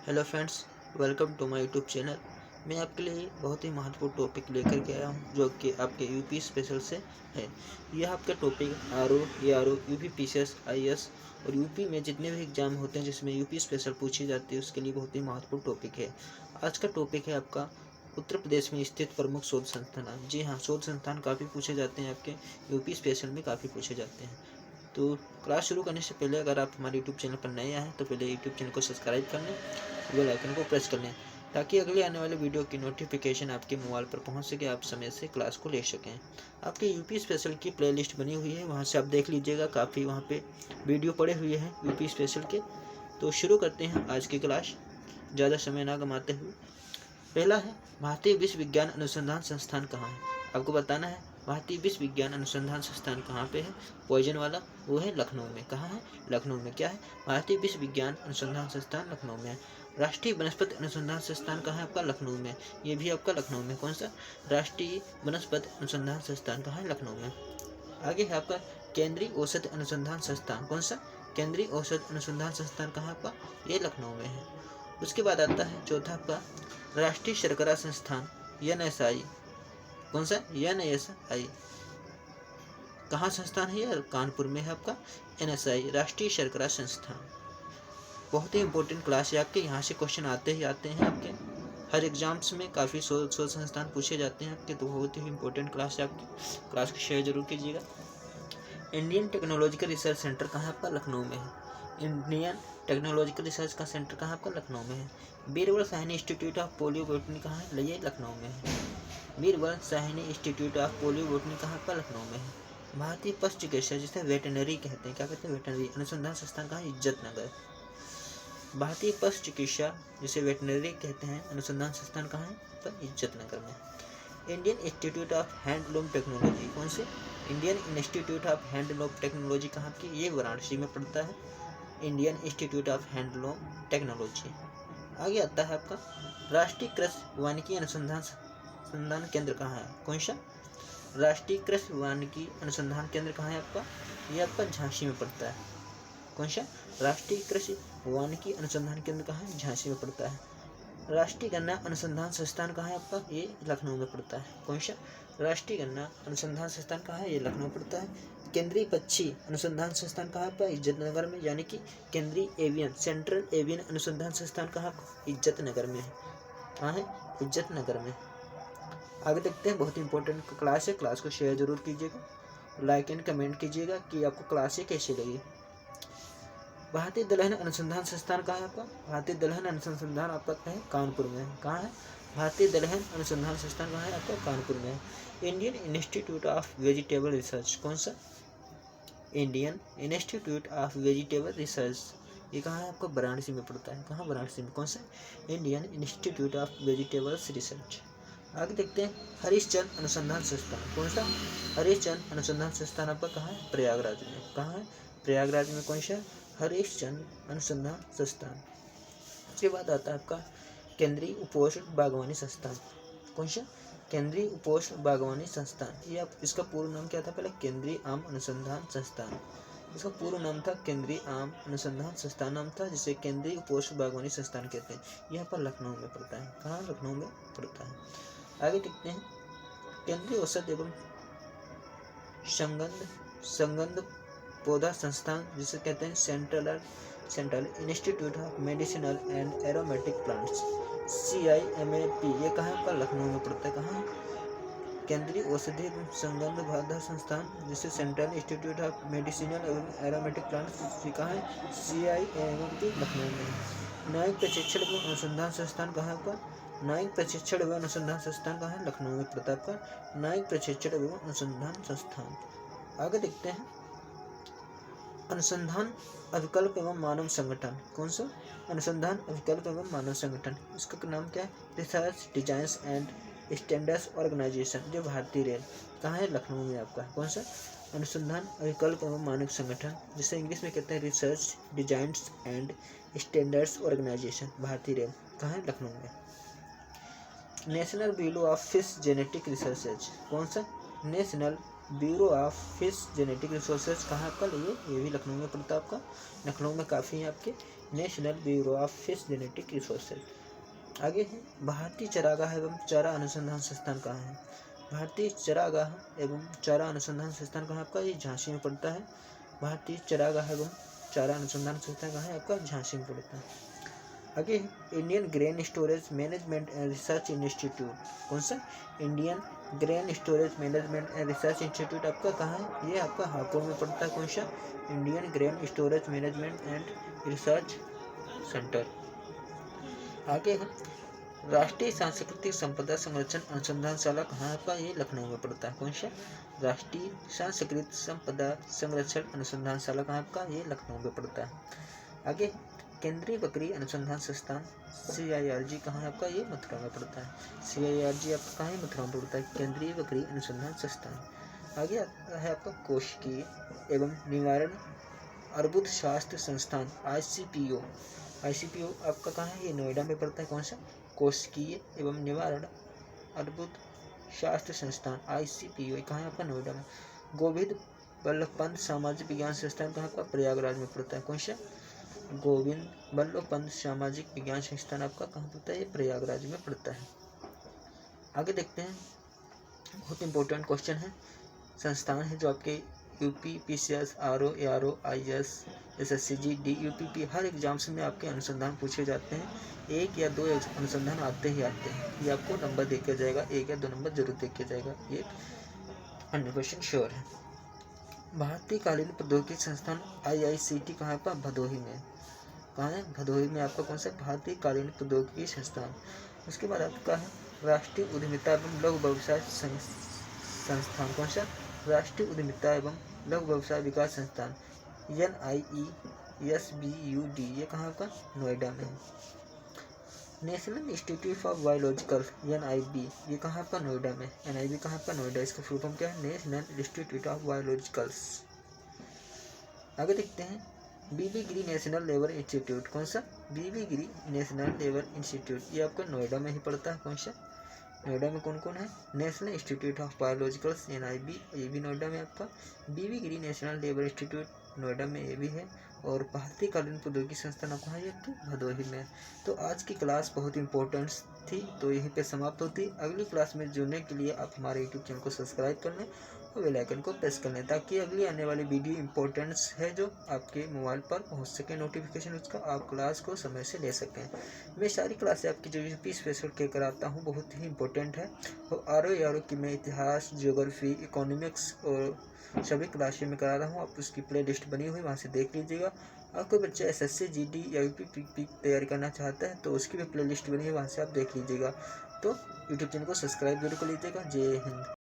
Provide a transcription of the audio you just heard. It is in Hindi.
Hello friends, welcome to my YouTube channel. मैं आपके लिए बहुत ही महत्वपूर्ण टॉपिक लेकर के आया हूँ जो कि आपके यूपी स्पेशल से है। यह आपका topic R O UP PCS IAS और यूपी में जितने भी एग्जाम होते हैं जिसमें यूपी स्पेशल पूछी जाती है उसके लिए बहुत ही महत्वपूर्ण टॉपिक है। आज का टॉपिक है आपका उत्तर प्रदेश में स्थित प्रमुख शोध संस्थान। जी हाँ, शोध संस्थान काफ़ी पूछे जाते हैं, आपके यूपी स्पेशल में काफ़ी पूछे जाते हैं। तो क्लास शुरू करने से पहले अगर आप हमारे यूट्यूब चैनल पर नए आए हैं तो पहले यूट्यूब चैनल को सब्सक्राइब कर लें, बेल आइकन को प्रेस कर लें ताकि अगले आने वाले वीडियो की नोटिफिकेशन आपके मोबाइल पर पहुंच सके, आप समय से क्लास को ले सकें। आपके यूपी स्पेशल की प्लेलिस्ट बनी हुई है, वहां से आप देख लीजिएगा, काफ़ी वहां पे वीडियो पड़े हुए हैं यूपी स्पेशल के। तो शुरू करते हैं आज की क्लास ज़्यादा समय ना गंवाते हुए। पहला है, भारतीय विश्व विज्ञान अनुसंधान संस्थान कहाँ है। आपको बताना है भारतीय विश्व विज्ञान अनुसंधान संस्थान कहाँ पे है। पॉइजन वाला वो है लखनऊ में। कहाँ है? लखनऊ में। क्या है? भारतीय विश्व विज्ञान अनुसंधान संस्थान लखनऊ में है। राष्ट्रीय वनस्पति अनुसंधान संस्थान कहाँ है? आपका लखनऊ में। ये भी आपका लखनऊ में। कौन सा? राष्ट्रीय वनस्पति अनुसंधान संस्थान कहाँ है? लखनऊ में। आगे है आपका केंद्रीय औषध अनुसंधान संस्थान। कौन सा? केंद्रीय औषध अनुसंधान संस्थान कहाँ आपका? ये लखनऊ में है। उसके बाद आता है चौथा आपका राष्ट्रीय शर्करा संस्थान NSI। कौन सा? NSI कहाँ संस्थान है? यह कानपुर में है आपका NSI राष्ट्रीय शर्करा संस्थान। बहुत ही इंपॉर्टेंट क्लास है आपके, यहाँ से क्वेश्चन आते ही आते हैं आपके हर एग्जाम्स में। काफ़ी शोध संस्थान पूछे जाते हैं आपके, तो बहुत ही इंपॉर्टेंट क्लास है आपकी। क्लास को शेयर जरूर कीजिएगा। इंडियन टेक्नोलॉजिकल रिसर्च सेंटर कहाँ आपका? लखनऊ में है। इंडियन टेक्नोलॉजिकल रिसर्च का सेंटर कहाँ आपका? लखनऊ में है। Birbal Sahni institute of polio botany कहाँ है? ये लखनऊ में है। Birbal Sahni institute of polio botany कहाँ आपका? लखनऊ में है। भारतीय पशु चिकित्सा जिसे वेटनरी कहते हैं, क्या कहते हैं? वेटनरी अनुसंधान संस्थान कहाँ है? इज्जतनगर। भारतीय पशु चिकित्सा जिसे वेटनरी कहते हैं अनुसंधान संस्थान कहाँ है? तो इज्जतनगर में। Indian institute of handloom technology. कौन से? Indian institute of handloom technology कहाँ की? ये वाराणसी में पड़ता है। Indian institute of handloom technology. आगे आता है आपका राष्ट्रीय कृषि वानिकी अनुसंधान केंद्र कहाँ है? कौन सा? राष्ट्रीय कृषि वानिकी अनुसंधान केंद्र कहाँ है आपका? ये आपका झांसी में पड़ता है। कौन सा? राष्ट्रीय कृषि वानिकी अनुसंधान केंद्र कहाँ है? झांसी में पड़ता है। राष्ट्रीय गन्ना अनुसंधान संस्थान कहाँ है आपका? ये लखनऊ में पड़ता है। कौन सा? राष्ट्रीय गन्ना अनुसंधान संस्थान कहाँ है? ये लखनऊ पड़ता है। केंद्रीय पक्षी अनुसंधान संस्थान कहाँ आपका? इज्जतनगर में, यानी कि केंद्रीय एवियन सेंट्रल एवियन अनुसंधान संस्थान कहाँ? इज्जतनगर में है। कहाँ है? इज्जतनगर में। आगे देखते हैं, बहुत इंपॉर्टेंट क्लास है, क्लास को शेयर जरूर कीजिएगा, लाइक एंड कमेंट कीजिएगा कि आपको क्लास ये कैसी लगी। भारतीय दलहन अनुसंधान संस्थान कहाँ है आपका? भारतीय दलहन अनुसंधान आपका है कानपुर में है। कहाँ है? भारतीय दलहन अनुसंधान संस्थान कहाँ है आपका? कानपुर में है। Indian institute of vegetable research. कौन सा? Indian institute of vegetable research, ये कहाँ है आपका? वाराणसी में पड़ता है। कहाँ? वाराणसी में। कौन सा? Indian institute of vegetables research. आगे देखते हैं हरिश्चंद्र अनुसंधान संस्थान। कौन सा? हरिश्चंद्र अनुसंधान संस्थान आपका कहाँ है? प्रयागराज में। कहाँ है? प्रयागराज में। कौन सा? हरिश्चंद्र अनुसंधान संस्थान। उसके बाद आता है आपका केंद्रीय उपोष्ण बागवानी संस्थान। कौन सा? केंद्रीय उपोष्ण बागवानी संस्थान। ये आप इसका पूर्ण नाम क्या था? पहले केंद्रीय आम अनुसंधान संस्थान। इसका पूर्ण नाम था केंद्रीय आम अनुसंधान संस्थान नाम था, जिसे केंद्रीय उपोष्ण बागवानी संस्थान कहते हैं। यहाँ पर लखनऊ में पड़ता है। कहाँ? लखनऊ में पड़ता है। आगे देखते हैं केंद्रीय औषध एवं संगंध पौधा संस्थान जिसे कहते हैं central institute of medicinal and aromatic plants CIMAP। ये कहाँ है आपका? लखनऊ में पड़ता है। कहाँ है? केंद्रीय औषधि एवं संगंध पौधा संस्थान जिसे सेंट्रल इंस्टीट्यूट ऑफ मेडिसिनल एवं एरोमेटिक प्लांट्स कहाँ है? CIMAP लखनऊ में है। न्यायिक प्रशिक्षण एवं अनुसंधान संस्थान कहाँ है आपका? न्यायिक प्रशिक्षण एवं अनुसंधान संस्थान कहाँ है? लखनऊ में पड़ता है आपका न्यायिक प्रशिक्षण एवं अनुसंधान संस्थान। आगे देखते हैं अनुसंधान अभिकल्प एवं मानव संगठन। कौन सा? अनुसंधान अभिकल्प एवं मानव संगठन। इसका नाम क्या है? Research designs and standards organisation, जो भारतीय रेल। कहाँ है? लखनऊ में आपका। कौन सा? अनुसंधान अभिकल्प एवं मानव संगठन, जिसे इंग्लिश में कहते हैं research designs and standards organisation, भारतीय रेल। कहाँ है? लखनऊ में। National bureau of fish genetic research. कौन सा? National bureau of fish genetic resources कहाँ आपका? ये भी लखनऊ में पड़ता है आपका। लखनऊ में काफ़ी है आपके national bureau of fish genetic resources. आगे है भारतीय चारागाह एवं चारा अनुसंधान संस्थान कहाँ है? भारतीय चारागाह एवं चारा अनुसंधान संस्थान कहाँ आपका? ये झांसी में पड़ता है। भारतीय चारागाह एवं चारा अनुसंधान संस्थान कहाँ है आपका? झांसी में पड़ता है। आगे Indian grain storage management and research institute. कौन सा? Indian grain storage management and research institute आपका कहाँ है? ये आपका हापुड़ में पड़ता है। कौन सा? Indian grain storage management and research centre. आगे है राष्ट्रीय सांस्कृतिक संपदा संरक्षण अनुसंधानशाला कहाँ है आपका? ये लखनऊ में पड़ता है। कौन सा? राष्ट्रीय सांस्कृतिक संपदा संरक्षण अनुसंधानशाला कहाँ आपका? ये लखनऊ में पड़ता है। आगे केंद्रीय बकरी अनुसंधान संस्थान CIRG कहाँ है आपका? ये मथुरा में पड़ता है। CIRG आपका कहाँ है? मथुरा में पड़ता है, केंद्रीय बकरी अनुसंधान संस्थान। आगे आता है आपका कोशिकीय एवं निवारण अर्बुद शास्त्र संस्थान ICPO आपका कहाँ है? ये नोएडा में पड़ता है। कौन सा? कोशिकीय एवं निवारण अर्बुद शास्त्र संस्थान ICPO कहाँ है आपका? नोएडा में। गोविंद बल्लभ पंत सामाजिक विज्ञान संस्थान कहाँ आपका? प्रयागराज में पड़ता है। कौन सा? गोविंद बल्लभ पंत सामाजिक विज्ञान संस्थान आपका कहाँ पड़ता है? ये प्रयागराज में पड़ता है। आगे देखते हैं, बहुत इंपॉर्टेंट क्वेश्चन है। संस्थान है जो आपके UP PCS RO ARO IS SSC GD UPP her exams में आपके अनुसंधान पूछे जाते हैं। 1 या 2 अनुसंधान आते ही आते हैं। ये आपको नंबर देके जाएगा, 1 या 2 नंबर जरूर देके जाएगा, ये 100% श्योर है। भारतीय कालीन प्रौद्योगिकी संस्थान IICT कहाँ पर? भदोही में। कहाँ है? भदोही में आपका। कौन सा? भारतीय कालीन प्रौद्योगिकी संस्थान। उसके बाद आपका है राष्ट्रीय उद्यमिता एवं लघु व्यवसाय संस्थान। कौन सा? राष्ट्रीय उद्यमिता एवं लघु व्यवसाय विकास संस्थान NIESBUD। ये कहाँ का? नोएडा में है। National institute of biological NIB ये कहाँ का? नोएडा में। NIB कहाँ का? नोएडा। इसका फुल फॉर्म क्या है? National institute of biologicals. आगे देखते हैं BB गिरी नेशनल लेबर इंस्टीट्यूट। कौन सा? BB गिरी नेशनल लेबर इंस्टीट्यूट ये आपका नोएडा में ही पड़ता है। कौन सा? नोएडा में कौन कौन है? National institute of biologicals NIB ये भी नोएडा में आपका। BB गिरी नेशनल लेबर इंस्टीट्यूट नोएडा में ये भी है। और भारतीय कालीन प्रौद्योगिकी संस्थान आपको है तो भदोही में। तो आज की क्लास बहुत इंपॉर्टेंट थी, तो यहीं पे समाप्त होती। अगली क्लास में जुड़ने के लिए आप हमारे यूट्यूब चैनल को सब्सक्राइब कर लें और बेल आइकन को प्रेस कर लें, ताकि अगली आने वाली वीडियो इंपॉर्टेंस है जो आपके मोबाइल पर पहुंच सके नोटिफिकेशन, उसका आप क्लास को समय से ले सकें। मैं सारी क्लासें आपकी जो UP स्पेशल के कराता हूँ बहुत ही इंपॉर्टेंट है। और RO की मैं इतिहास, ज्योग्राफी, इकोनॉमिक्स और सभी क्लासें में करा रहा हूँ। आप उसकी प्ले लिस्ट बनी हुई वहाँ से देख लीजिएगा। और कोई बच्चा SSC GD या UP तैयारी करना चाहता है तो उसकी भी प्ले लिस्ट बनी है, वहाँ से आप देख लीजिएगा। तो यूट्यूब चैनल को सब्सक्राइब जरूर कर लीजिएगा। जय हिंद।